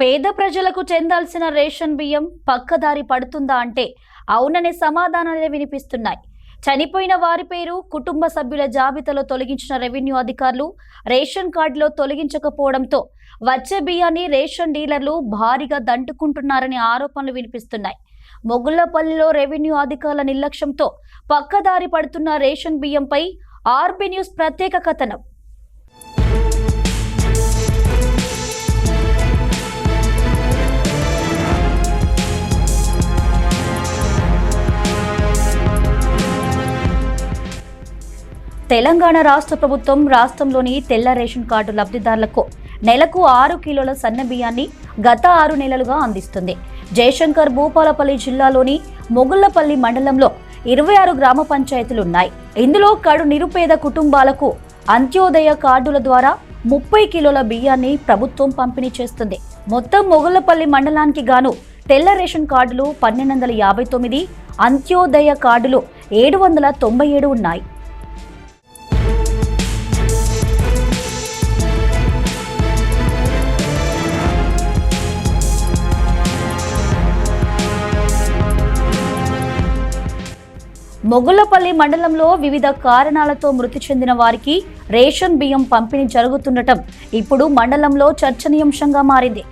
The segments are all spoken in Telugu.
పేద ప్రజలకు చెందాల్సిన రేషన్ బియ్యం పక్కదారి పడుతుందా అంటే అవుననే సమాధానాలే వినిపిస్తున్నాయి. చనిపోయిన వారి పేరు, కుటుంబ సభ్యుల జాబితాలో తొలగించిన రెవెన్యూ అధికారులు రేషన్ కార్డులో తొలగించకపోవడంతో వచ్చే బియ్యాన్ని రేషన్ డీలర్లు భారీగా దండుకుంటున్నారనే ఆరోపణలు వినిపిస్తున్నాయి. మొగుళ్లపల్లిలో రెవెన్యూ అధికారుల నిర్లక్ష్యంతో పక్కదారి పడుతున్న రేషన్ బియ్యంపై ఆర్బీ న్యూస్ ప్రత్యేక కథనం. తెలంగాణ రాష్ట్ర ప్రభుత్వం రాష్ట్రంలోని తెల్ల రేషన్ కార్డు లబ్ధిదారులకు నెలకు 6 కిలోల సన్న బియ్యాన్ని గత 6 నెలలుగా అందిస్తుంది. జయశంకర్ భూపాలపల్లి జిల్లాలోని మొగుళ్లపల్లి మండలంలో 26 గ్రామ పంచాయతీలున్నాయి. ఇందులో కడు నిరుపేద కుటుంబాలకు అంత్యోదయ కార్డుల ద్వారా 30 కిలోల బియ్యాన్ని ప్రభుత్వం పంపిణీ చేస్తుంది. మొత్తం మొగుళ్లపల్లి మండలానికి గాను తెల్ల రేషన్ కార్డులు 1259, అంత్యోదయ కార్డులు 797 ఉన్నాయి. మొగుళ్లపల్లి మండలంలో వివిధ కారణాలతో మృతి చెందిన వారికి రేషన్ బియ్యం పంపిణీ జరుగుతుండటం ఇప్పుడు మండలంలో చర్చనీయాంశంగా మారింది.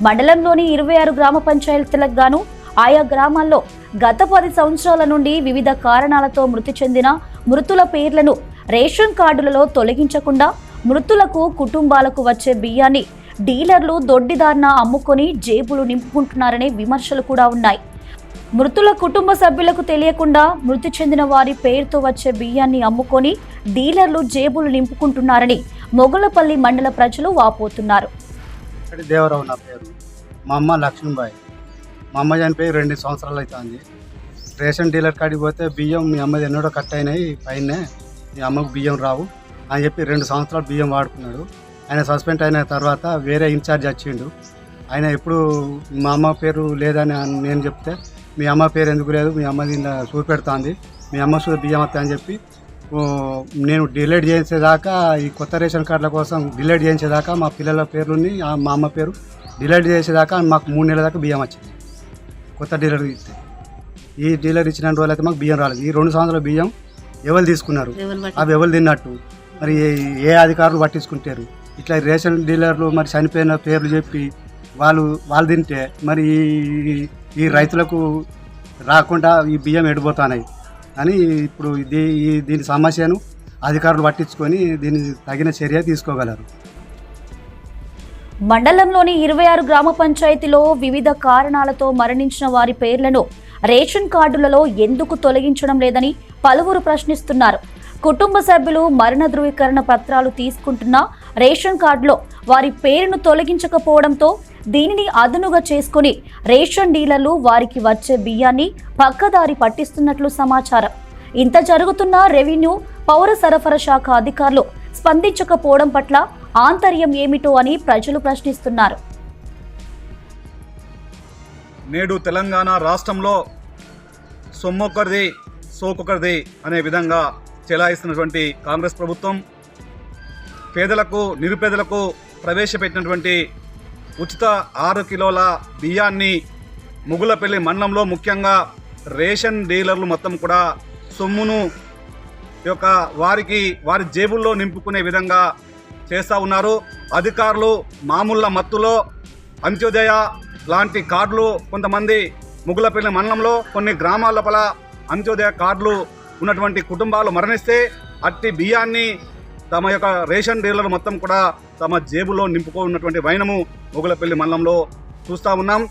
మండలంలోని 26 గ్రామ పంచాయతీలకు గాను ఆయా గ్రామాల్లో గత 10 సంవత్సరాల నుండి వివిధ కారణాలతో మృతి చెందిన మృతుల పేర్లను రేషన్ కార్డులలో తొలగించకుండా మృతులకు కుటుంబాలకు వచ్చే బియ్యాన్ని డీలర్లు దొడ్డిదారిన అమ్ముకొని జేబులు నింపుకుంటున్నారనే విమర్శలు కూడా ఉన్నాయి. మృతుల కుటుంబ సభ్యులకు తెలియకుండా మృతి చెందిన వారి పేరుతో వచ్చే బియ్యాన్ని అమ్ముకొని డీలర్లు జేబులు నింపుకుంటున్నారని మొగుళ్లపల్లి మండల ప్రజలు వాపోతున్నారు. దేవరావు నా పేరు. మా అమ్మ లక్ష్మీబాయి. మా అమ్మ చనిపోయి 2 సంవత్సరాలు అవుతుంది. రేషన్ డీలర్ కాడికి పోతే బియ్యం మీ అమ్మది ఎన్నడో కట్ అయినాయి, పైనే మీ అమ్మకు బియ్యం రావు అని చెప్పి 2 సంవత్సరాలు బియ్యం వాడుకున్నాడు. ఆయన సస్పెండ్ అయిన తర్వాత వేరే ఇన్ఛార్జ్ వచ్చిండు. ఆయన ఎప్పుడు మా అమ్మ పేరు లేదని నేను చెప్తే మీ అమ్మ పేరు ఎందుకు లేదు, మీ అమ్మది ఇలా చూపెడుతుంది, మీ అమ్మ బియ్యం వస్తా అని చెప్పి నేను డిలీట్ చేసేదాకా ఈ కొత్త రేషన్ కార్డుల కోసం డిలీట్ చేసేదాకా మా పిల్లల పేరుని మా అమ్మ పేరు డిలీట్ చేసేదాకా మాకు 3 నెలల దాకా బియ్యం వచ్చింది. కొత్త డీలర్ ఇస్తే ఈ డీలర్ ఇచ్చిన రోజులు అయితే మాకు బియ్యం రాలేదు. ఈ 2 సంవత్సరాల బియ్యం ఎవరు తీసుకున్నారు, అవి ఎవరు తిన్నట్టు మరి ఏ అధికారులు పట్టించుకుంటారు? ఇట్లా రేషన్ డీలర్లు మరి చనిపోయిన పేర్లు చెప్పి వాళ్ళు తింటే మరి ఈ రైతులకు రాకుండా ఈ బియ్యం ఎడిపోతున్నాయి అని ఇప్పుడు దీని సమస్యను అధికారులు పట్టించుకొని దీనికి తగిన చర్య తీసుకోగలరు. మండలంలోని 26 గ్రామ పంచాయతీలో వివిధ కారణాలతో మరణించిన వారి పేర్లను రేషన్ కార్డులలో ఎందుకు తొలగించడం లేదని పలువురు ప్రశ్నిస్తున్నారు. కుటుంబ సభ్యులు మరణ ధృవీకరణ పత్రాలు తీసుకుంటున్న రేషన్ కార్డులో వారి పేరును తొలగించకపోవడంతో దీనిని అదునుగా చేసుకుని రేషన్ డీలర్లు వారికి వచ్చే బియ్యాన్ని పక్కదారి పట్టిస్తున్నట్లు సమాచారం. ఇంత జరుగుతున్న రెవెన్యూ, పౌర సరఫరా శాఖ అధికారులు స్పందించకపోవడం పట్ల ఆంతర్యం ఏమిటో అని ప్రజలు ప్రశ్నిస్తున్నారు. నేడు తెలంగాణ రాష్ట్రంలో సొమ్మొక్కరిది సోకొకరిది అనే విధంగా చెలాయిస్తున్నటువంటి కాంగ్రెస్ ప్రభుత్వం పేదలకు, నిరుపేదలకు ప్రవేశపెట్టినటువంటి ఉచిత 6 కిలోల బియ్యాన్ని మొగుళ్లపల్లి మండలంలో ముఖ్యంగా రేషన్ డీలర్లు మొత్తం కూడా సొమ్మును వారి జేబుల్లో నింపుకునే విధంగా చేస్తూ ఉన్నారు. అధికారులు మామూళ్ళ మత్తులో అంత్యోదయ లాంటి కార్డులు కొంతమంది మొగుళ్లపల్లి మండలంలో కొన్ని గ్రామాల లోపల అంత్యోదయ కార్డులు ఉన్నటువంటి కుటుంబాలు మరణిస్తే అట్టి బియ్యాన్ని తమ యొక్క రేషన్ డీలర్లు మొత్తం కూడా తమ జేబులో నింపుకున్నటువంటి వైనము మొగుళ్లపల్లి మండలంలో చూస్తూ ఉన్నాం.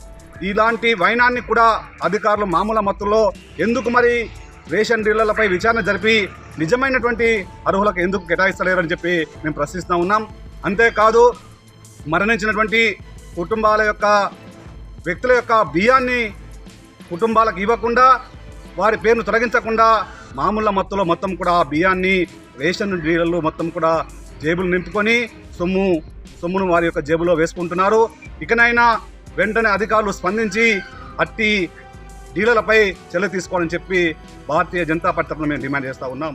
ఇలాంటి వైనాన్ని కూడా అధికారులు మామూలు మత్తులో ఎందుకు మరి రేషన్ డీలర్లపై విచారణ జరిపి నిజమైనటువంటి అర్హులకు ఎందుకు కేటాయిస్తలేరని చెప్పి మేము ప్రశ్నిస్తూ ఉన్నాం. అంతేకాదు మరణించినటువంటి వ్యక్తుల యొక్క బియ్యాన్ని కుటుంబాలకు ఇవ్వకుండా వారి పేరును తొలగించకుండా మామూలు మత్తులో మొత్తం కూడా ఆ బియ్యాన్ని రేషన్ డీలర్లు మొత్తం కూడా జేబులు నింపుకొని సొమ్మును వారి యొక్క జేబులో వేసుకుంటున్నారు. ఇకనైనా వెంటనే అధికారులు స్పందించి అట్టి డీలర్లపై చర్య తీసుకోవాలని చెప్పి భారతీయ జనతా పార్టీ తరఫున మేము డిమాండ్ చేస్తూ ఉన్నాం.